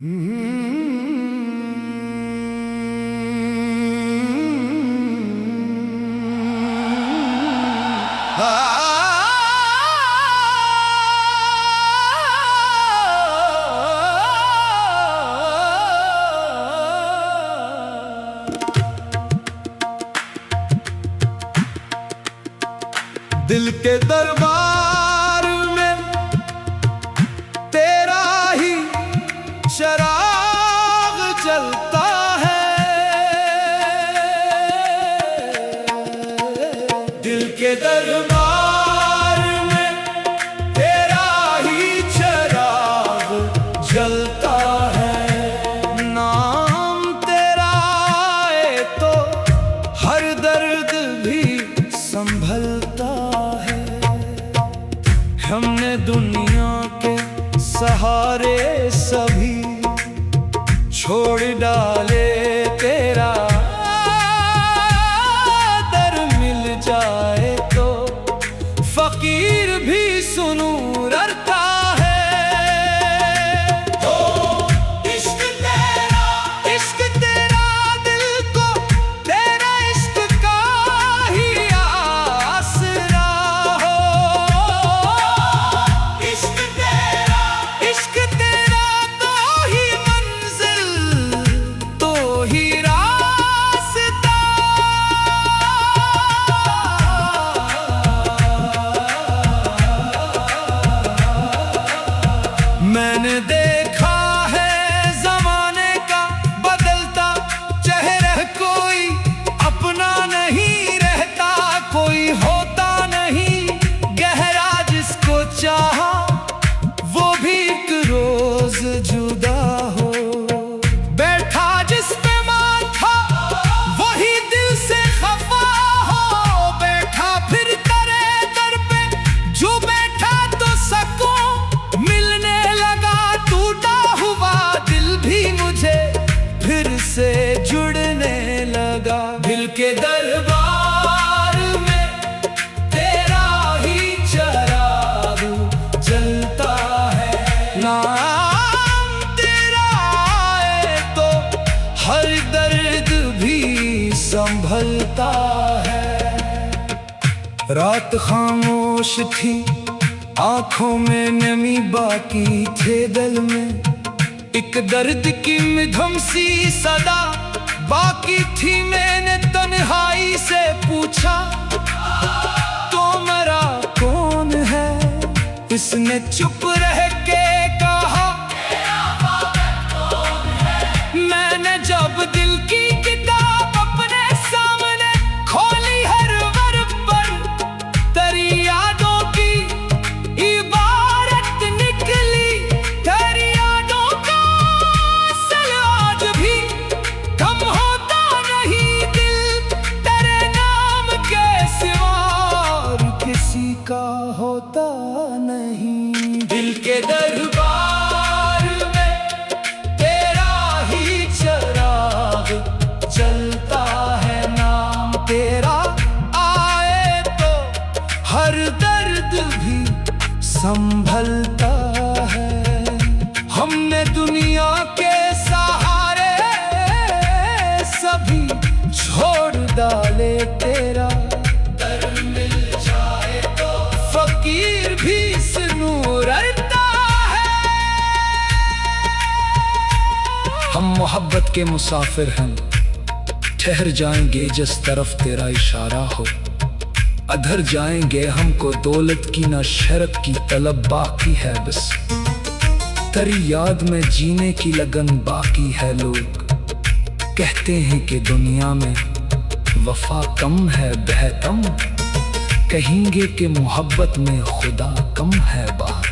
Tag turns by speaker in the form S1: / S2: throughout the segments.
S1: दिल के दरबार में तेरा ही चराग जलता है। दिल के दरबार में तेरा ही चराग जलता है। नाम तेरा आए तो हर दर्द भी संभलता है। हमने दुनिया के सहारे सभी छोड़ डाले, तेरा दर मिल जाए तो फकीर भी सुनूर रखता है। इश्क तेरा दिल को तेरा इश्क का ही आसरा हो। इश्क तेरा तो ही मंजिल तो ही रास्ता। मैंने देखा है जमाने का बदलता चेहरा, कोई अपना नहीं रहता, कोई होता नहीं गहरा जिसको चाहा वो भी एक रोज जुदा हो। बैठा जिस पे मान था वही दिल से खफा हो। बैठा फिर तेरे दर पे जो बैठा तो सकूं मिलने लगा। टूटा हुआ दिल भी मुझे फिर से जुड़ने लगा। दिल के दरबार में तेरा ही चराग जलता है। नाम तेरा आए तो हर दर्द भी संभलता है। रात खामोश थी, आंखों में नमी बाकी थे दिल में। एक दर्द की मधुम सी सदा बाकी थी। मैंने तन्हाई से पूछा तो मरा कौन है। इसने चुप रह के कहा मैंने जब दिल की किताब अपने सामने खोली, हर वर्ब पर तेरी यादों की इबारत निकली। तेरी यादों का असल आज भी कम होता नहीं। दिल तेरे नाम के सिवा और किसी का होता नहीं। दिल के दरबार में तेरा ही चराग जलता है। नाम तेरा आए तो हर दर्द भी संभलता है। हमने दुनिया के सहारे सभी छोड़ डाले, तेरा दर मिल जाए तो फकीर भी सुनूर रखता है।
S2: हम मोहब्बत के मुसाफिर हैं, ठहर जाएंगे जिस तरफ तेरा इशारा हो। अधर जाएंगे हमको दौलत की ना शरफ की तलब बाकी है बस। तेरी याद में जीने की लगन बाकी है। लोग कहते हैं कि दुनिया में वफा कम है बेहतम, कहेंगे कि मोहब्बत में खुदा कम है बात।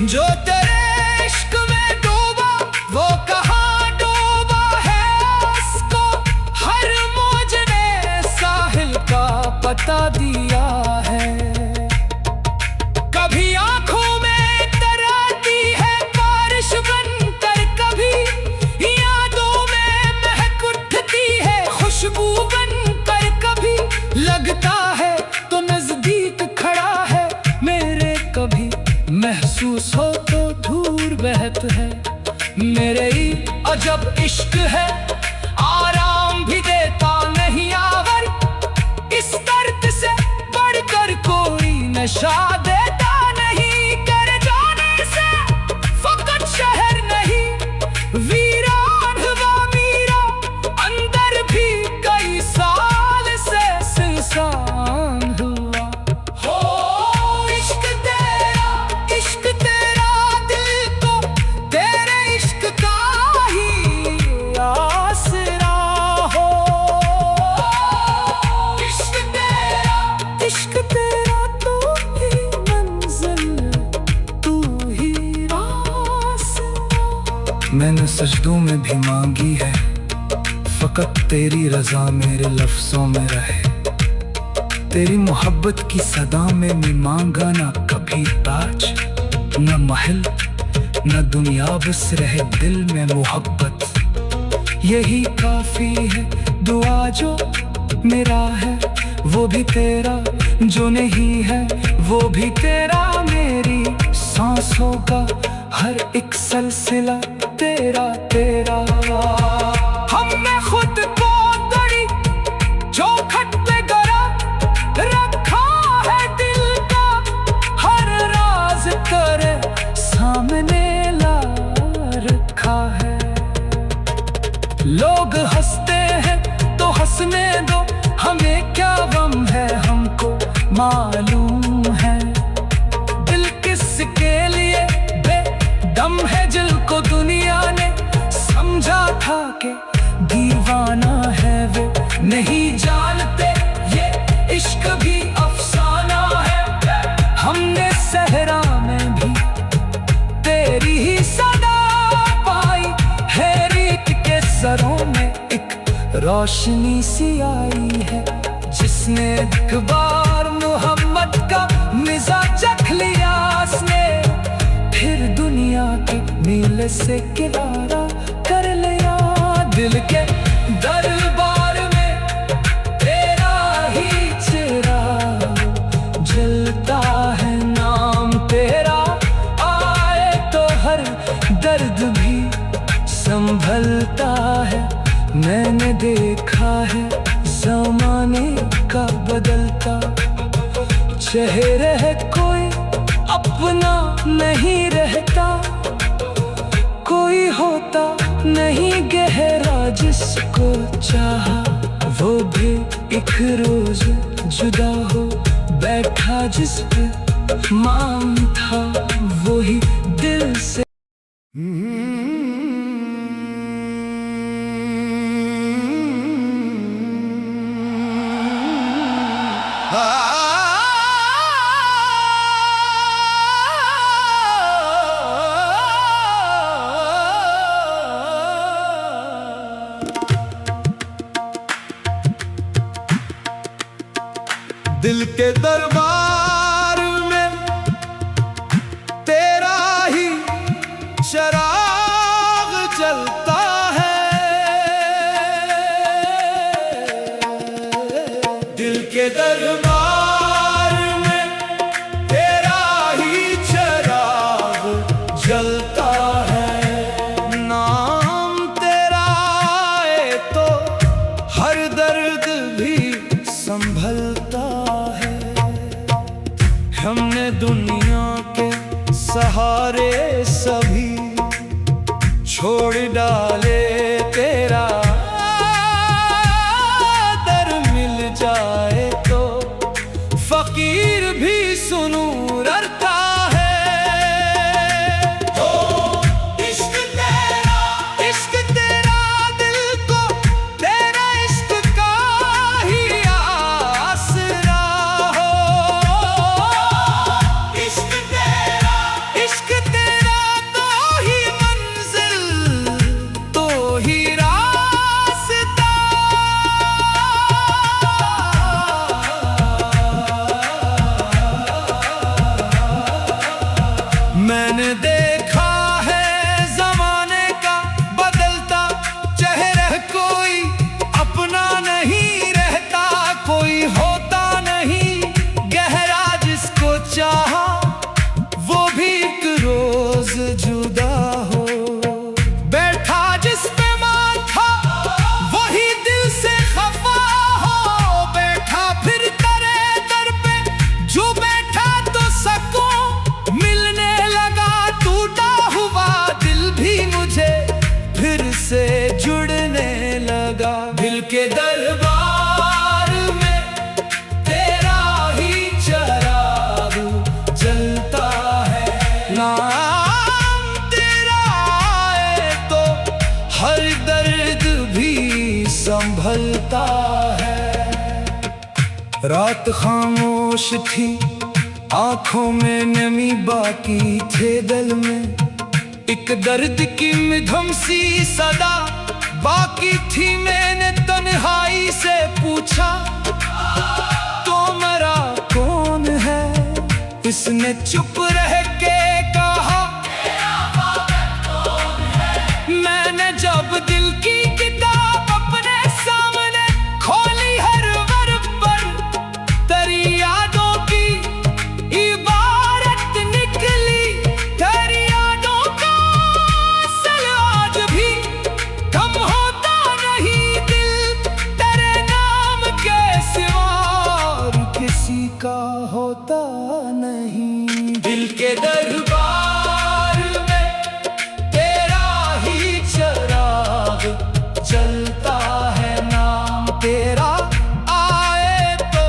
S1: जो तेरे इश्क में डूबा वो कहाँ डूबा है, उसको हर मौज ने साहिल का पता दिया है। कभी आंखों में तराती है बारिश बनकर, कभी यादों में महक उठती है खुशबू बनकर। कभी लगता है तो नजदीक खड़ा है मेरे, कभी महसूस हो तो दूर बहत है।
S2: मेरे ही अजब इश्क है, आराम भी देता नहीं यावर। इस दर्द से बढ़कर कोई नशा देता नहीं। कर जाने से फकत शहर नहीं वीरान हुआ मेरा, अंदर भी कई साल से सुनसान हुआ। हो इश्क तेरा दिल को तेरे इश्क का ही आसरा हो। इश्क तेरा तू ही मंजिल, तू ही रास्ता। मैंने सजदों में भी मांगी है, फकत तेरी रजा मेरे लफ्जों में रहे। तेरी मोहब्बत की सदा में मैं मांगा ना कभी ताज, न महल न दुनिया, बस रहे दिल में मोहब्बत। यही काफी है, दुआ जो मेरा है वो भी तेरा, जो नहीं है वो भी तेरा। मेरी सांसों का हर एक सिलसिला तेरा तेरा। हमने खुद को तड़ी चौखट पे गरा रखा है, दिल का हर राज तेरे सामने ला रखा है। लोग हंसते हैं तो हंसने दो, हमें क्या गम है हमको मालूम है। दिल किसके लिए बेदम है, दिल को दुनिया ने समझा था कि दीवाना है वे, नहीं जानते ये इश्क भी अफसाना है। हमने सहरा में भी तेरी ही सदा पाई है, रीत के सरों में एक रोशनी सी आई है। जिसने एक बार मोहम्मद का मिजाज चख लिया, उसने फिर दुनिया के नीले से किनारा कर लिया। दिल के दरबार में तेरा ही चिराग जलता है, नाम तेरा आए तो हर दर्द भी संभलता है। मैंने देखा है ज़माने का बदलता चेहरे है, कोई अपना नहीं रहता, कोई होता नहीं गहरा जिसको चाहा, वो भी एक रोज जुदा हो बैठा। जिस पे मान था वही दिल से
S3: दिल के दरबार में तेरा ही चराग जलता है। दिल के दरबार में तेरा ही चराग जलता है। नाम तेरा आए तो हर दर्द भी संभलता है। हमने दुनिया के सहारे सभी छोड़ डाले, तेरा दर मिल जाए तो फकीर भी सुनू ररता है। ओ इश्क तेरा दिल को तेरा इश्क का ही आसरा हो। इश्क तेरा तो ही मंजिल, तो
S2: रात खामोश थी, आंखों में नमी, बाकी थे दिल में
S3: एक दर्द की मिधम सी सदा बाकी थी। मैंने तन्हाई से पूछा, तो मरा कौन है? इसने चुप रह के कहा, मैंने जब दिल की किताब अपने सामने खोली, हर वर्ब पर तेरी यादों की इबारत निकली। तेरी यादों का असल आज भी कम होता नहीं, दिल तेरे नाम के सिवा और किसी का होता नहीं। दिल के दरबार में तेरा ही चराग जलता है, नाम तेरा आए तो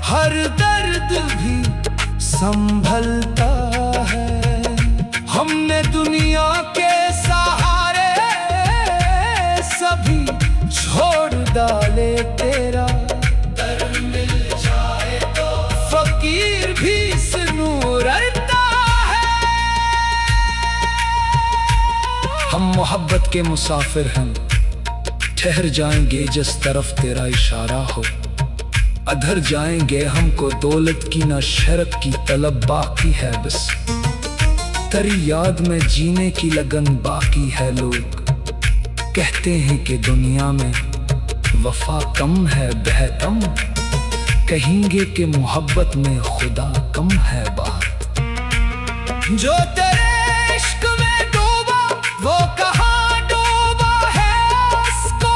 S3: हर दर्द भी संभलता है। हमने दुनिया के सहारे सभी छोड़ डाले, तेरा दर मिल जाए तो फकीर भी सिनुरता है।
S2: हम मोहब्बत के मुसाफिर हैं, ठहर जाएंगे जिस तरफ तेरा इशारा हो। अधर जाएंगे हमको दौलत की ना शरक की तलब बाकी है, बस तेरी याद में जीने की लगन बाकी है। लोग कहते हैं कि दुनिया में वफा कम है, बेहतम कहेंगे कि मोहब्बत में खुदा कम है। बात
S3: जो तेरे इश्क में डूबा, वो कहाँ डूबा है, उसको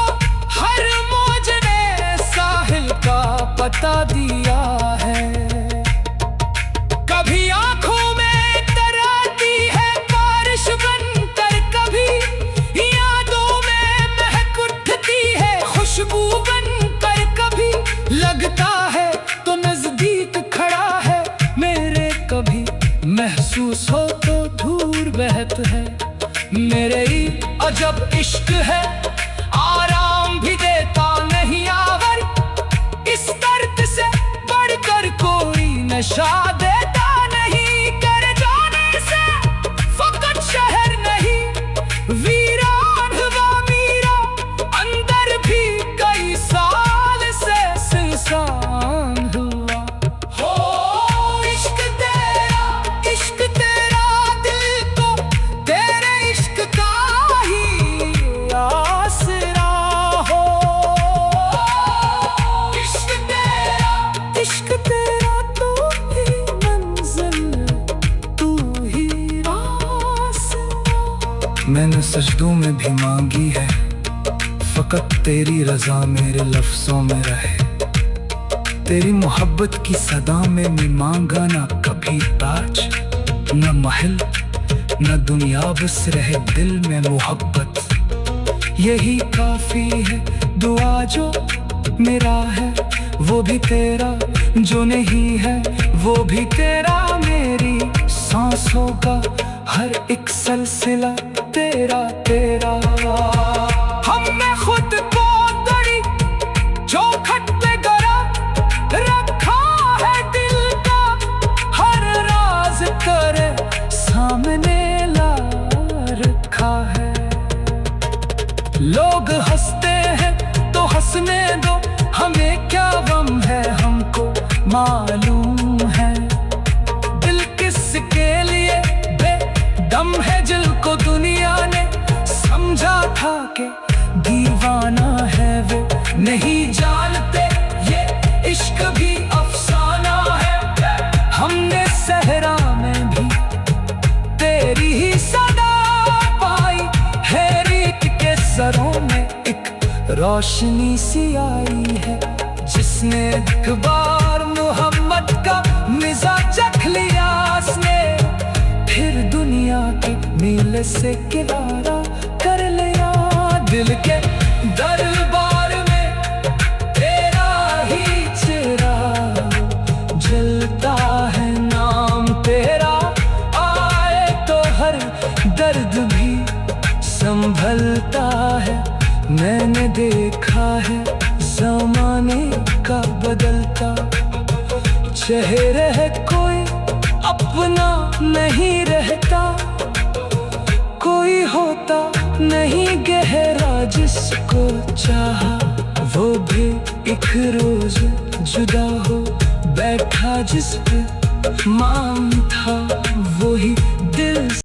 S3: हर मौज ने साहिल का पता दिया है। कभी आंखों में तराती है बारिश बनकर, कभी यादों में महक उठती है खुशबू बनकर। कभी लगता है तो नजदीक खड़ा है मेरे, कभी महसूस हो तो दूर बहत है मेरे। ही अजब इश्क है, आराम भी देता नहीं आवर, इस दर्द से बढ़कर कोई नशा देता नहीं। कर जाने से फकत शहर नहीं वीरान हुआ मेरा, अंदर भी कई साल से सुनसान हुआ। हो इश्क तेरा दिल को तेरे इश्क का ही आसरा हो। इश्क तेरा तू ही मंजिल, तू ही रास्ता।
S2: मैंने सजदों में भी मांगी है, फकत तेरी रजा मेरे लफ्जों में रहे। तेरी मोहब्बत की सदा में मैं मांगा ना कभी ताज, न महल न दुनिया, बस रहे दिल में मोहब्बत। यही काफी है, दुआ जो मेरा है वो भी तेरा, जो नहीं है वो भी तेरा। मेरी सांसों का हर एक सिलसिला तेरा तेरा।
S3: हमने खुद को दड़ी चौखट पे गड़ा रखा है, दिल का हर राज तेरे सामने ला रखा है। लोग हंसते हैं तो हंसने दो, हमें क्या गम है हमको मालूम है। दिल किसके लिए बेदम है, जिल को दुनिया ने समझा था कि दीवाना है वे नहीं जानते ये इश्क भी अफसाना है। हमने सहरा में भी तेरी ही सदा पाई है, रीत के सरों में एक रोशनी सी आई है। जिसने एक बार मोहम्मद का मिजाज चख लिया, उसने फिर दुनिया के नीले से किनारा कर लिया। दिल के दरबार में तेरा ही चिराग जलता है, नाम तेरा आए तो हर दर्द भी संभलता है। मैंने देखा है जमाने का बदलता चेहरा है, कोई अपना नहीं रहता, कोई होता नहीं गहरा जिसको चाहा, वो भी एक रोज जुदा हो बैठा, जिस पे मान था वही दिल